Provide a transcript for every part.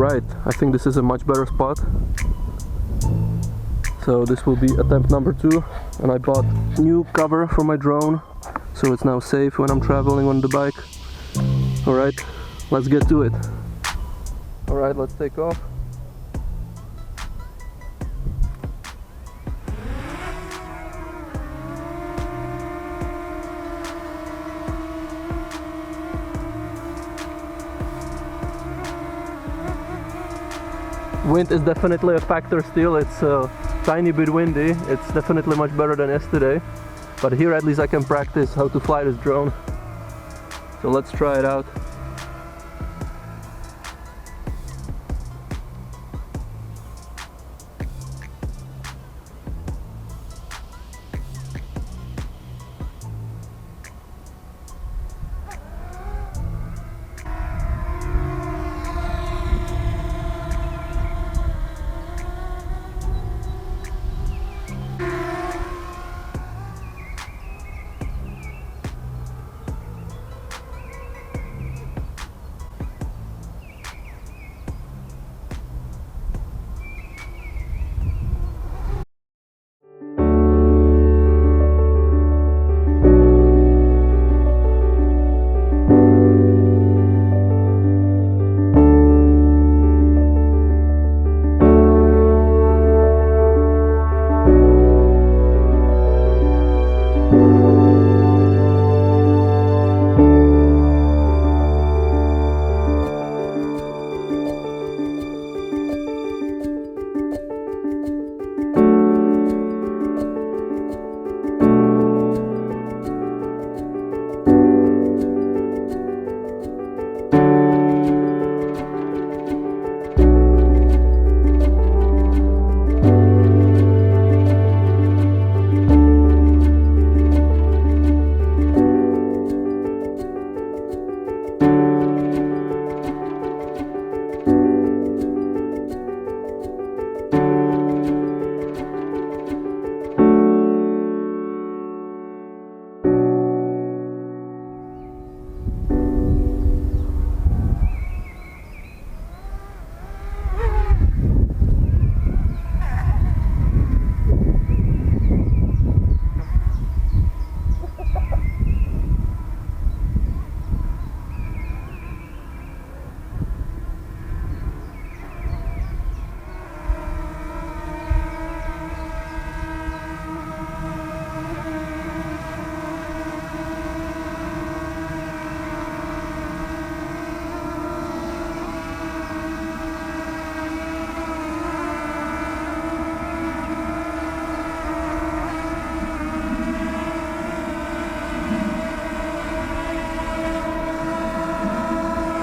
Alright, I think this is a much better spot. So this will be attempt number 2, and I bought new cover for my drone, so it's now safe when I'm traveling on the bike. Alright, let's get to it. Alright, let's take off. Wind is definitely a factor still. It's a tiny bit windy. It's definitely much better than yesterday. But here at least I can practice how to fly this drone. So let's try it out.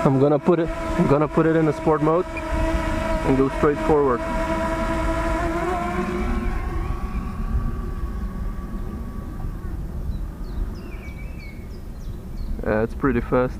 I'm gonna put it in a sport mode and go straight forward. Yeah, it's pretty fast.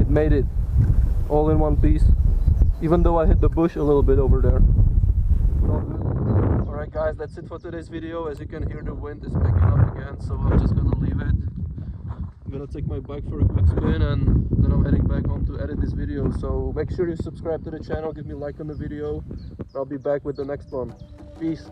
Made it all in one piece, even though I hit the bush a little bit over there. Alright guys, that's it for today's video. As you can hear, the wind is picking up again, so I'm just gonna leave it. I'm gonna take my bike for a quick spin and then I'm heading back home to edit this video. So make sure you subscribe to the channel, give me a like on the video. I'll be back with the next one. Peace.